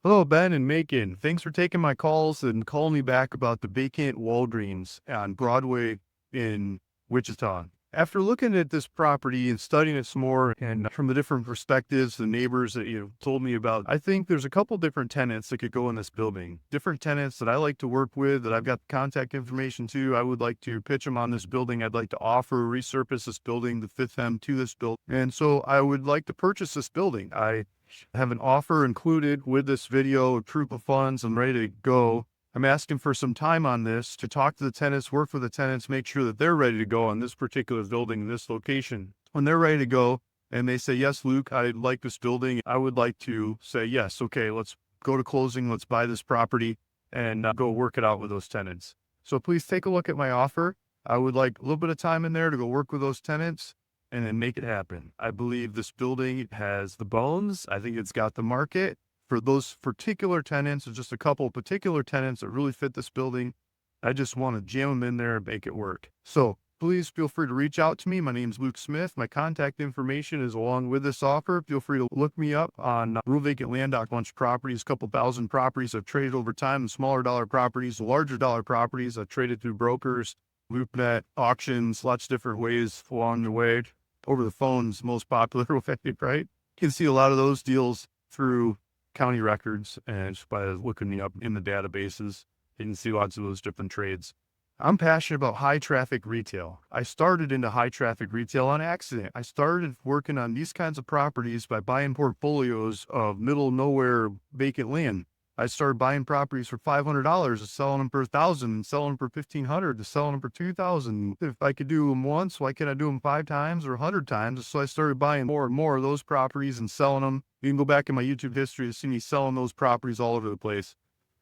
Hello, Ben and Macon. Thanks for taking my calls and calling me back about the vacant Walgreens on Broadway in Wichita. After looking at this property and studying it some more and from the different perspectives, the neighbors that you told me about, I think there's a couple different tenants that could go in this building. Different tenants that I like to work with, that I've got contact information to. I would like to pitch them on this building. I'd like to offer, resurface this building, the fifth M to this building. And so I would like to purchase this building. I have an offer included with this video, proof of funds. I'm ready to go. I'm asking for some time on this to talk to the tenants, work with the tenants, make sure that they're ready to go on this particular building, this location. When they're ready to go and they say, yes, Luke, I like this building, I would like to say, yes, okay, let's go to closing. Let's buy this property and go work it out with those tenants. So please take a look at my offer. I would like a little bit of time in there to go work with those tenants and then make it happen. I believe this building has the bones. I think it's got the market for those particular tenants. There's just a couple of particular tenants that really fit this building. I just want to jam them in there and make it work. So please feel free to reach out to me. My name's Luke Smith. My contact information is along with this offer. Feel free to look me up on RealVacantLand.com. Bunch of properties, a couple thousand properties I've traded over time, the smaller dollar properties, the larger dollar properties I've traded through brokers, LoopNet, auctions, lots of different ways along the way. Over the phone's most popular way, right? You can see a lot of those deals through county records and just by looking me up in the databases. You can see lots of those different trades. I'm passionate about high traffic retail. I started into high traffic retail on accident. I started working on these kinds of properties by buying portfolios of middle of nowhere vacant land. I started buying properties for $500 and selling them for $1,000 and selling them for $1,500 to selling them for $2,000. If I could do them once, why can't I do them 5 times or 100 times? So I started buying more and more of those properties and selling them. You can go back in my YouTube history to see me selling those properties all over the place.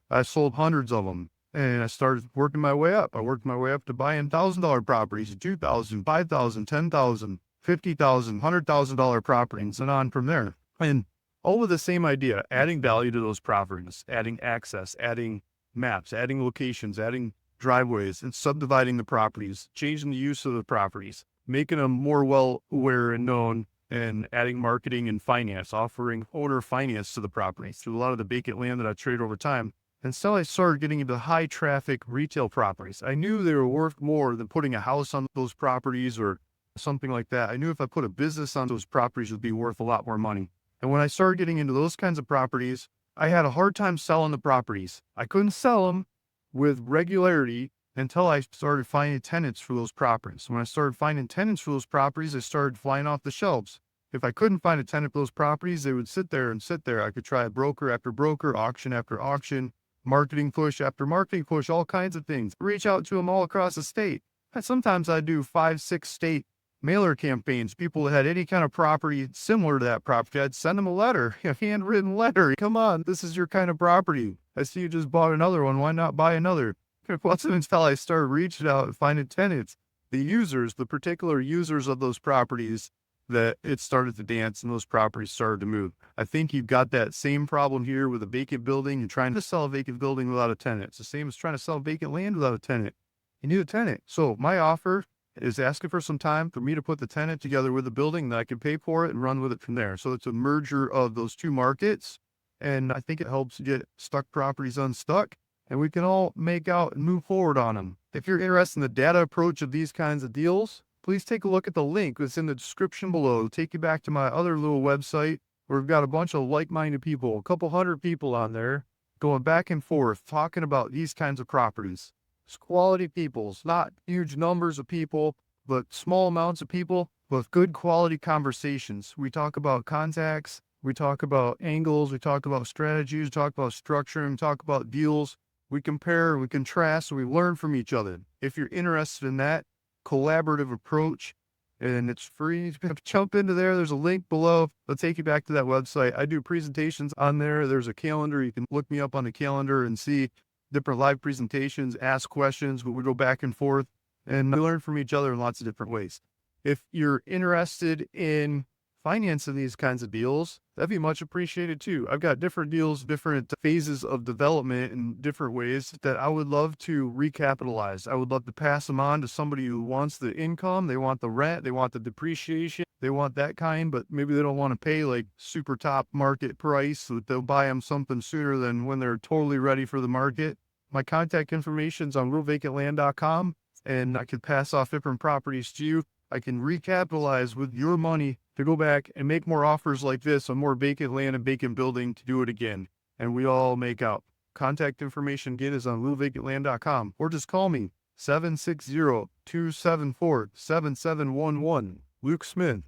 I sold hundreds of them and I started working my way up. I worked my way up to buying $1,000 properties, $2,000, $5,000, $10,000, $50,000, $100,000 properties and on from there. And all with the same idea, adding value to those properties, adding access, adding maps, adding locations, adding driveways, and subdividing the properties, changing the use of the properties, making them more well aware and known, and adding marketing and finance, offering owner finance to the properties through a lot of the vacant land that I trade over time. And so I started getting into high traffic retail properties. I knew they were worth more than putting a house on those properties or something like that. I knew if I put a business on those properties, it would be worth a lot more money. And when I started getting into those kinds of properties, I had a hard time selling the properties. I couldn't sell them with regularity until I started finding tenants for those properties. When I started finding tenants for those properties, they started flying off the shelves. If I couldn't find a tenant for those properties, they would sit there and sit there. I could try broker after broker, auction after auction, marketing push after marketing push, all kinds of things. Reach out to them all across the state. And sometimes I do 5, 6 state mailer campaigns. People that had any kind of property similar to that property, I'd send them a letter, a handwritten letter. Come on, this is your kind of property. I see you just bought another one. Why not buy another? It wasn't until I started reaching out and finding tenants, the users, the particular users of those properties, that it started to dance and those properties started to move. I think you've got that same problem here with a vacant building. You're trying to sell a vacant building without a tenant. It's the same as trying to sell vacant land without a tenant. You need a tenant. So my offer is asking for some time for me to put the tenant together with the building that I can pay for it and run with it from there. So it's a merger of those two markets. And I think it helps get stuck properties unstuck and we can all make out and move forward on them. If you're interested in the data approach of these kinds of deals, please take a look at the link that's in the description below. It'll take you back to my other little website where we've got a bunch of like-minded people, a couple hundred people on there going back and forth, talking about these kinds of properties. It's quality people. It's not huge numbers of people, but small amounts of people with good quality conversations. We talk about contacts. We talk about angles. We talk about strategies. We talk about structure. We talk about deals. We compare, we contrast, we learn from each other. If you're interested in that collaborative approach, and it's free, jump into there. There's a link below. It'll take you back to that website. I do presentations on there. There's a calendar. You can look me up on the calendar and see different live presentations, ask questions, but we go back and forth and we learn from each other in lots of different ways. If you're interested in financing these kinds of deals, that'd be much appreciated too. I've got different deals, different phases of development in different ways that I would love to recapitalize. I would love to pass them on to somebody who wants the income, they want the rent, they want the depreciation, they want that kind, but maybe they don't want to pay like super top market price, so they'll buy them something sooner than when they're totally ready for the market. My contact information's on realvacantland.com, and I could pass off different properties to you. I can recapitalize with your money to go back and make more offers like this on more vacant land and vacant building to do it again. And we all make out. Contact information again is on realvacantland.com, or just call me 760-274-7711. Luke Smith.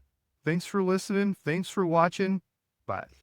Thanks for listening. Thanks for watching. Bye.